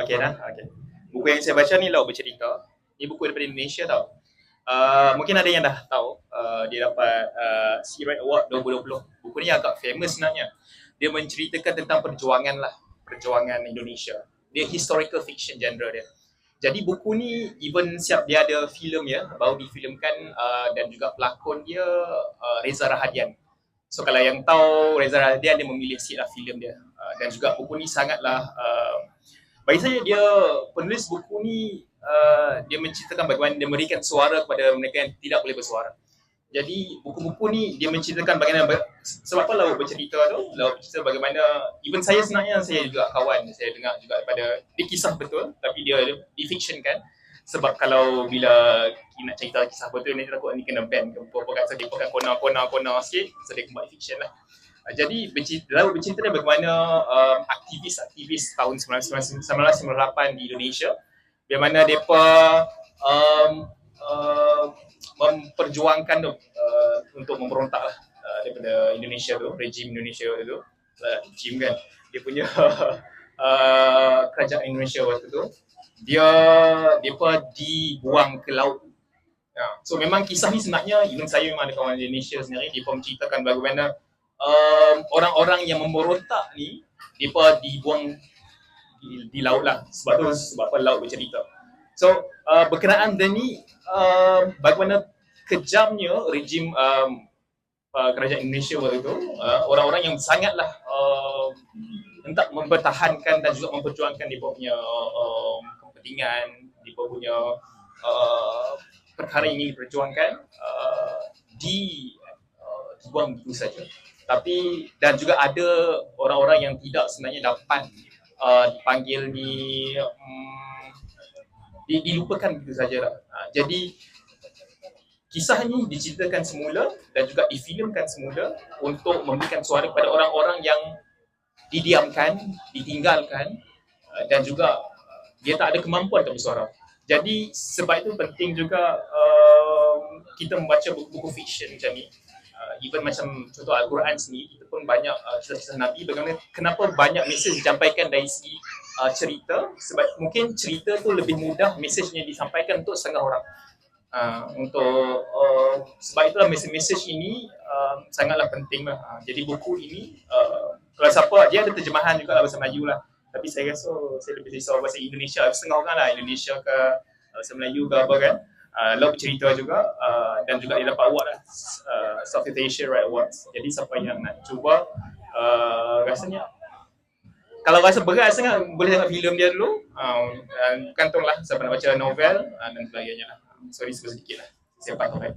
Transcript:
Okey dah. Okey. Buku yang saya baca ni Laut Bercerita. Ni buku daripada Indonesia tau. Mungkin ada yang dah tahu dia dapat Sea Red Award 2020. Buku ni agak famous sebenarnya. Dia menceritakan tentang perjuangan lah, perjuangan Indonesia. Dia historical fiction genre dia. Jadi buku ni even siap dia ada filem ya, baru difilmkan dan juga pelakon dia Reza Rahadian. So kalau yang tahu Reza Rahadian, dia memilih sikitlah filem dia. Dan juga buku ni sangatlah bagi saya dia penulis buku ni dia menceritakan bagaimana dia memberikan suara kepada mereka yang tidak boleh bersuara. Jadi buku-buku ni dia menceritakan bagaimana sebab apa Laut Bercerita tu, Laut Bercerita bagaimana even saya sebenarnya saya juga kawan, saya dengar juga daripada dia kisah betul tapi dia difictionkan. Sebab kalau bila nak cerita kisah betul ni takut ni kena ban ke apa kan, so dia pakai kona sikit, so dia kembali fiction lah. Jadi Laut Bercerita ni bagaimana aktivis-aktivis tahun 1998 di Indonesia, bagaimana mereka memperjuangkan untuk memberontak lah daripada Indonesia tu, rejim Indonesia tu, rejim kan, dia punya kerajaan Indonesia waktu tu, dia dibuang ke laut. So memang kisah ni sebenarnya, even saya memang ada kawan Indonesia sendiri, dia menceritakan bagaimana orang-orang yang memberontak ni, dia dibuang di laut lah. Sebab apa Laut Bercerita. So berkenaan dengan ni, bagaimana kejamnya rejim kerajaan Indonesia waktu itu, orang-orang yang sangatlah hendak mempertahankan dan juga memperjuangkan dia punya kepentingan, dia punya perkara yang ingin diperjuangkan, dibuang begitu saja. Tapi dan juga ada orang-orang yang tidak sebenarnya dapat dipanggil dilupakan begitu saja lah. Jadi kisah ini diceritakan semula dan juga difilmkan semula untuk memberikan suara kepada orang-orang yang didiamkan, ditinggalkan dan juga dia tak ada kemampuan untuk bersuara. Jadi sebab itu penting juga kita membaca buku-buku fiction macam ni. Even macam contoh Al-Quran sendiri, kita pun banyak kisah-kisah Nabi, bagaimana kenapa banyak mesej disampaikan dari segi cerita, sebab mungkin cerita tu lebih mudah mesejnya disampaikan untuk setengah orang. Sebab itulah mesej ini sangatlah penting lah. Jadi buku ini kalau siapa, dia ada terjemahan juga lah bahasa Melayu lah, tapi saya rasa saya lebih risau bahasa Indonesia, setengah orang lah Indonesia ke bahasa Melayu ke apa kan. Laut Bercerita juga dan juga dia dapat award lah, Southeast Asia Right Awards. Jadi siapa yang nak cuba rasanya kalau rasa berat sangat boleh tengok filem dia dulu, kantonglah siapa nak baca novel dan sebagainya lah. Sorry sedikit lah, saya patut kan.